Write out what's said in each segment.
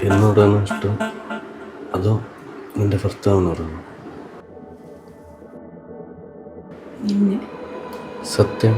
എന്നോടാണോ ഇഷ്ടം അതോ നിന്റെ ഭർത്താവിനോടാണോ? സത്യം.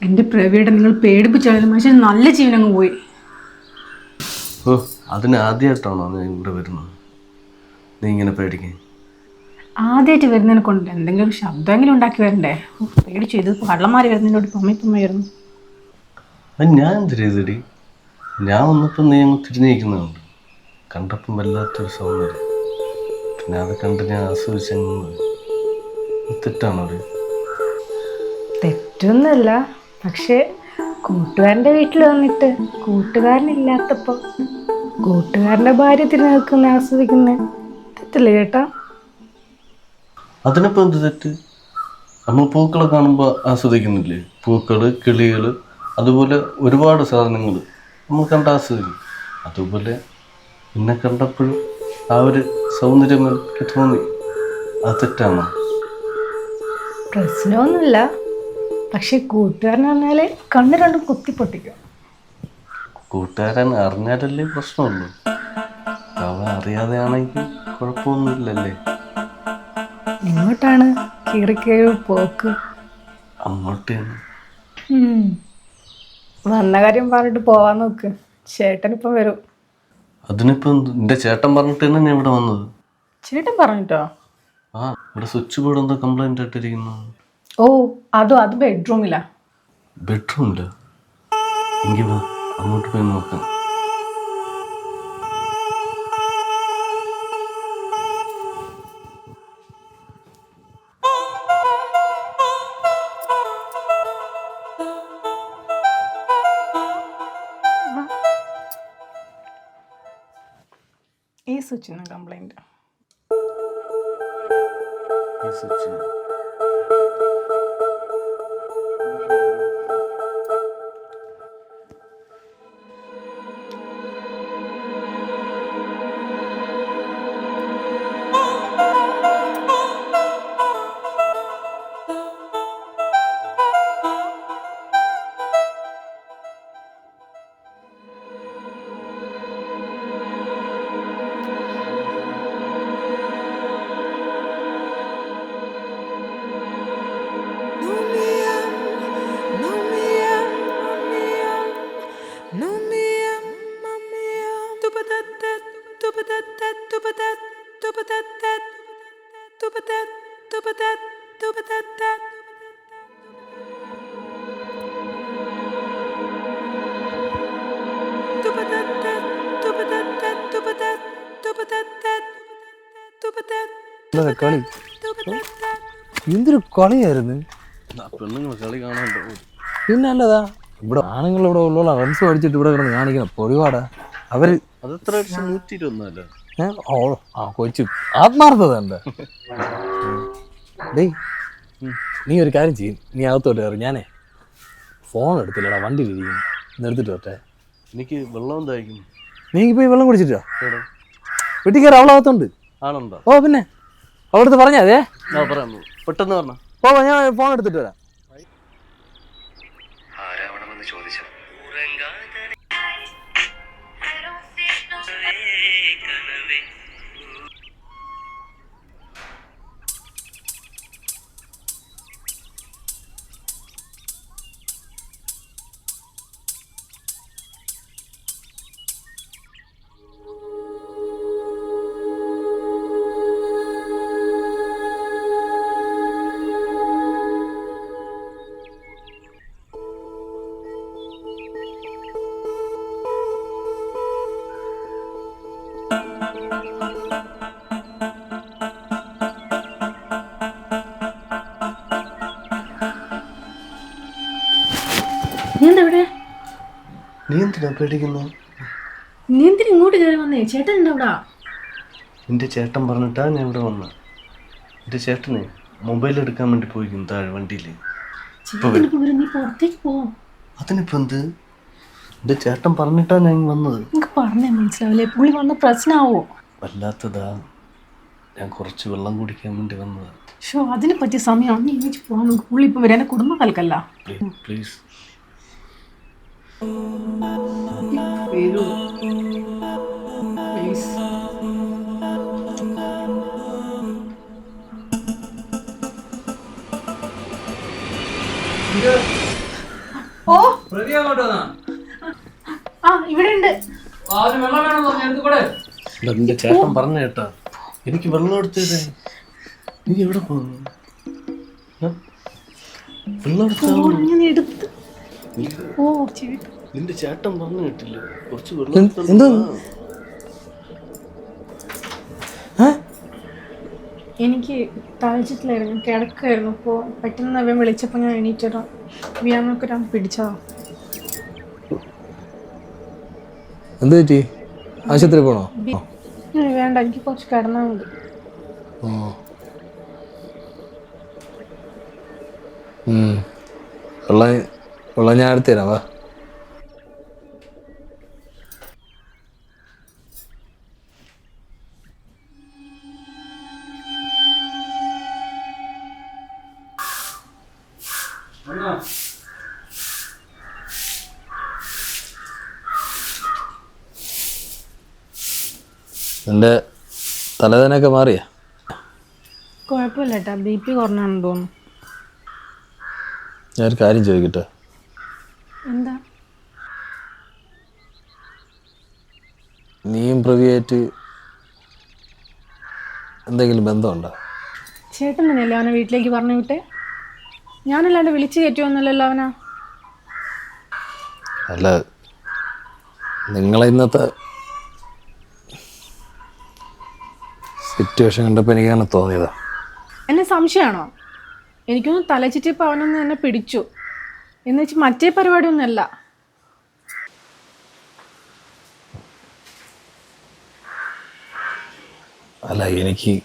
എൻ്റെ പ്രവീടെ നിങ്ങൾ പേടിപ്പിച്ചാലും മനുഷ്യൻ നല്ല ജീവനങ്ങ് പോയി. ഓ, അതിന് ആദ്യമായിട്ടാണോ നീ ഇവിടെ വരുന്നത്? നീ ഇങ്ങനെ പേടിക്കാൻ? ആദ്യമായിട്ട് വരുന്നതിനെ കൊണ്ട് എന്തെങ്കിലും ഒരു ശബ്ദമെങ്കിലും ഉണ്ടാക്കി വരണ്ടേ? പേടിച്ചു. ഇത് കള്ളന്മാർ വരുന്നതിനോട് പമ്മയപ്പമ്മയായിരുന്നു. അത് ഞാൻ എന്ത് ചെയ്തടി? ഞാൻ വന്നപ്പോൾ നീ അങ്ങ് തിരിഞ്ഞിരിക്കുന്നുണ്ട്. കണ്ടപ്പം വല്ലാത്തൊരു സൗന്ദര്യം. പിന്നെ അത് കണ്ട് ഞാൻ ആസ്വദിച്ചങ്ങ് തെറ്റാണോ? തെറ്റൊന്നുമല്ല, പക്ഷേ കൂട്ടുകാരൻ്റെ വീട്ടിൽ വന്നിട്ട് കൂട്ടുകാരനില്ലാത്തപ്പോൾ കൂട്ടുകാരൻ്റെ ഭാര്യ തിരഞ്ഞെടുക്കുന്ന ആസ്വദിക്കുന്ന തെറ്റല്ലേ ചേട്ടാ? അതിനിപ്പോൾ എന്ത് തെറ്റ്? നമ്മൾ പൂക്കളെ കാണുമ്പോൾ ആസ്വദിക്കുന്നില്ലേ? പൂക്കൾ, കിളികൾ, അതുപോലെ ഒരുപാട് സാധനങ്ങൾ നമ്മൾ കണ്ട് ആസ്വദിക്കും. അതുപോലെ എന്നെ കണ്ടപ്പോഴും ആ ഒരു സൗന്ദര്യം എനിക്ക് തോന്നി. അത് തെറ്റാണോ? പ്രശ്നമൊന്നുമില്ല, പക്ഷെ കൂട്ടുകാരൻ പറഞ്ഞാൽ കണ്ണ് രണ്ടും കുത്തിപ്പൊട്ടിക്കും. കൂട്ടുകാരൻ അറിഞ്ഞാലല്ലേ പ്രശ്നമുള്ളൂ. അവൻ അറിയാതെയാണെങ്കിൽ കുഴപ്പമൊന്നുമില്ലല്ലേ? എങ്ങോട്ടാണ് കീറിക്കേറി പോക്ക്? അങ്ങോട്ട് വന്ന കാര്യം പറഞ്ഞിട്ട് പോവാൻ നോക്ക്. ചേട്ടനിപ്പം വരും. അതിനിപ്പം എൻ്റെ ചേട്ടൻ പറഞ്ഞിട്ട് തന്നെ ഞാൻ ഇവിടെ വന്നത്. ചേട്ടൻ പറഞ്ഞിട്ടോ? ആ, ഇവിടെ സ്വിച്ച് ബോർഡ് എന്തോ കംപ്ലൈൻ്റ് ആയിട്ടിരിക്കുന്നു. ഓ, അത് ബെഡ്റൂമിലാ. ബെഡ്റൂമില്ല? എങ്കിൽ വാ, അങ്ങോട്ട് പോയി നോക്കാം. ഈ സ്വിച്ചിന് കംപ്ലൈൻറ്റ്. ഈ സ്വിച്ച് എന്താ കളി? എന്തൊരു കളിയായിരുന്നു. പെണ്ണുങ്ങൾ കളി കാണാണ്ടോ? പിന്നെ അല്ലതാ ഇവിടെ ആണുങ്ങൾ ഇവിടെ ഉള്ള റൺസ് അടിച്ചിട്ട് ഇവിടെ കിടന്ന് കാണിക്കണം പൊടിപാടാ അവര്. അതെത്ര 121 ഓ ആ കൊച്ചു ആത്മാർത്ഥത ഉണ്ട്. ഡേയ് നീ ഒരു കാര്യം ചെയ്യും, നീ അകത്തോട്ട് കയറി. ഞാനേ ഫോൺ എടുത്തില്ലടാ, വണ്ടിയിലിരിക്കുന്നു. ഇന്ന് എടുത്തിട്ട് വരട്ടെ. എനിക്ക് വെള്ളം തയ്ക്കുന്നു. നീ പോയി വെള്ളം കുടിച്ചിട്ടോ? വീട്ടിൽ കയറി അവളകത്തുണ്ട്. ആണുണ്ടോ? ഓ പിന്നെ അവളടുത്ത് പറഞ്ഞാ അതെ. പറയാം, പെട്ടെന്ന് പറഞ്ഞ. ഓ ഞാൻ ഫോൺ എടുത്തിട്ട് വരാം. നീ എന്താ ഇവിടെ? നീ എന്തിനാ പേടിക്കുന്നു? നീ എന്തിനാ ഇങ്ങോട്ട് കയറി വന്നേ? ചേട്ടൻ എന്താ ഇവിടെ? എൻ്റെ ചേട്ടൻ പറഞ്ഞിട്ടാ ഞാൻ ഇവിടെ വന്ന. എൻ്റെ ചേട്ടനെ മൊബൈൽ എടുക്കാൻ വേണ്ടി പോയിക്കുന്നു താഴെ വണ്ടിയിൽ. നീ പുറത്തേക്ക് പോ. അതിനിപ്പോ എന്ത്? എൻ്റെ ചേട്ടൻ പറഞ്ഞിട്ടാ ഞാൻ വന്നത്. നിനക്ക് പറഞ്ഞേ മനസ്സിലാവില്ലേ? പുള്ളി വന്ന പ്രശ്നമാവോ? വല്ലാത്തതാ, ഞാൻ കുറച്ച് വെള്ളം കുടിക്കാൻ വേണ്ടി വന്നതാ. ഷോ അതിനെ പറ്റിയ സമയമാണ്. നീ എണീച്ച് പോകാൻ നോക്ക്. പുള്ളി ഇപ്പം വരാൻ കുടുംബ കൽക്കല്ല. പ്ലീസ് ഓ ആ ഇവിടെ ഉണ്ട്. എന്റെ ചേട്ടൻ പറഞ്ഞ കേട്ടാ, എനിക്ക് വെള്ളം എടുത്തേ. നീ എവിടെ പോകുന്നു? വെള്ളം എടുത്ത് ഓ ചേട്ടാ, നിന്റെ ചേട്ടൻ പറഞ്ഞു കേട്ടില്ല, കുറച്ച് എന്താ എനിക്ക് തലച്ചിട്ടിലായിരുന്നു, കിടക്കായിരുന്നു. അപ്പോൾ പെട്ടെന്ന് അവൻ വിളിച്ചപ്പോൾ ഞാൻ എണീറ്റോ വ്യാമൊക്കെ പിടിച്ചതാ. എന്ത് പറ്റി? ആശുപത്രി പോണോ? വേണ്ട, എനിക്ക് കുറച്ച് കിടന്നാൽ മതി. വെള്ളം ഞാൻ എടുത്തു തരാം, വാ. എൻ്റെ തലവേദനയൊക്കെ മാറിയാ? കുഴപ്പമില്ല ഏട്ടാ, BP കുറഞ്ഞാണെന്ന് തോന്നുന്നു. ഞാനൊരു കാര്യം ചോദിക്കട്ടെ? എന്താ? നീയും പ്രവിയായിട്ട് എന്തെങ്കിലും ബന്ധമുണ്ടോ? ചേട്ടൻ തന്നെയല്ലേ അവനെ വീട്ടിലേക്ക് പറഞ്ഞു വിട്ടേ? ഞാനല്ലാണ്ട് വിളിച്ചു കയറ്റുമൊന്നുമല്ലല്ലോ അവനാ. അല്ല, നിങ്ങളെ ഇന്നത്തെ സിറ്റുവേഷൻ കണ്ടപ്പോൾ എനിക്കങ്ങനെ തോന്നിയതാ. എന്നെ സംശയമാണോ? എനിക്കൊന്നും തലച്ചിട്ടിപ്പോൾ അവനൊന്ന് എന്നെ പിടിച്ചു എന്ന് വെച്ച് മറ്റേ പരിപാടിയൊന്നുമല്ല. അല്ല, എനിക്ക്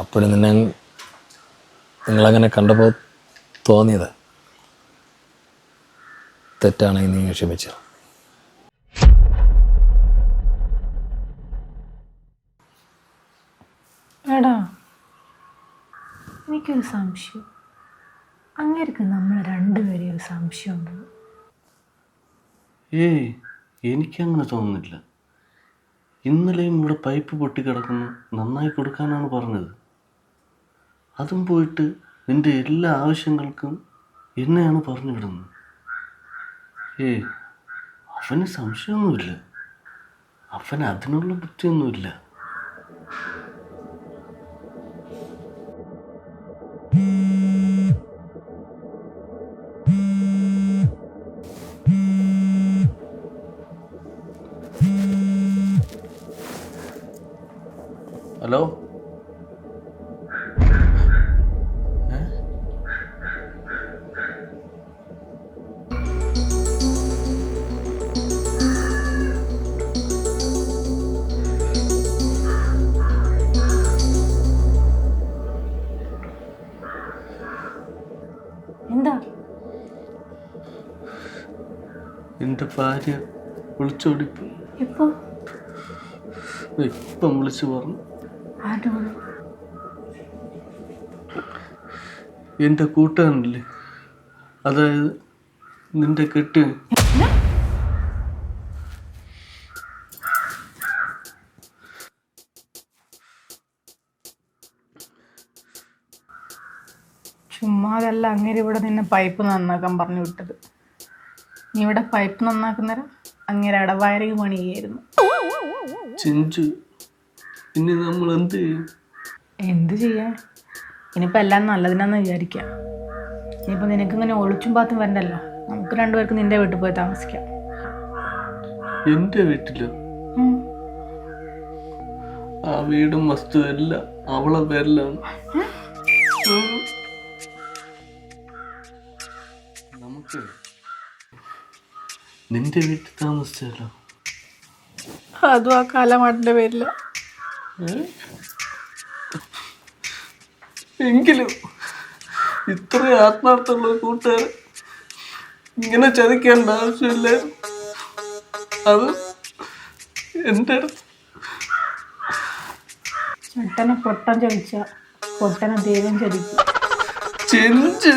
അപ്പോഴും നിങ്ങളങ്ങനെ കണ്ടപ്പോൾ തോന്നിയത്. തെറ്റാണെങ്കിൽ നീ ക്ഷമിച്ചു. എടാ, എനിക്കൊരു സംശയം. അങ്ങേർക്ക് നമ്മൾ രണ്ടുപേരെയും ഒരു സംശയമുണ്ട്. ഏയ്, എനിക്കങ്ങനെ തോന്നുന്നില്ല. ഇന്നലെയും ഇവിടെ പൈപ്പ് പൊട്ടിക്കിടക്കുന്നു, നന്നായി കൊടുക്കാനാണ് പറഞ്ഞത്. അതും പോയിട്ട് നിന്റെ എല്ലാ ആവശ്യങ്ങൾക്കും എന്നെയാണ് പറഞ്ഞു വിടുന്നത്. ഏയ്, അവന് സംശയമൊന്നുമില്ല, അവന് അതിനുള്ള ബുദ്ധിയൊന്നുമില്ല. ഹലോ എൻ്റെ ഭാര്യ വിളിച്ചോടിപ്പോയി. എപ്പോ? ഇപ്പം വിളിച്ചു പറഞ്ഞു. ആരോട്? എൻ്റെ കൂട്ടുകാരനില്ലേ, അതായത് നിന്റെ കെട്ടിയൻ. ചുമ്മാതല്ല അങ്ങനെ ഇവിടെ നിന്നെ പൈപ്പ് നന്നാക്കാൻ പറഞ്ഞു വിട്ടത്. നീ ഇവിടെ പൈപ്പ് നന്നാക്കുന്നേരം അങ്ങനെ ഇടവയറിങ് പണി ചെയ്യായിരുന്നു. ചിഞ്ചു, ഇനി നമ്മൾ എന്ത് ചെയ്യും? എന്ത് ചെയ്യാൻ? ഇനിയിപ്പോൾ എല്ലാം നല്ലതിനാന്ന് വിചാരിക്കാം. ഇനിയിപ്പോൾ നിനക്കിങ്ങനെ ഒളിച്ചും പാത്തും വരണ്ടല്ലോ. നമുക്ക് രണ്ടുപേർക്ക് നിന്റെ വീട്ടിൽ പോയി താമസിക്കാം. എൻ്റെ വീട്ടിലോ? ആ വീടും വസ്തു എല്ലാം അവളെ പേരിലാണ്. നമുക്ക് നിന്റെ വീട്ടിൽ താമസിച്ചാലോ? അതും ആ കാലമാട്ടിൻ്റെ പേരില്ല. എങ്കിലും ഇത്ര ആത്മാർത്ഥമുള്ള കൂട്ടുകാരൻ ഇങ്ങനെ ചതിക്കേണ്ട ആവശ്യമില്ലായിരുന്നു. അത് എൻ്റെ അടുത്ത്. ചട്ടനെ പൊട്ടൻ ചതിച്ച പൊട്ടനെ ദൈവം ചതിക്കും. ചെഞ്ചു.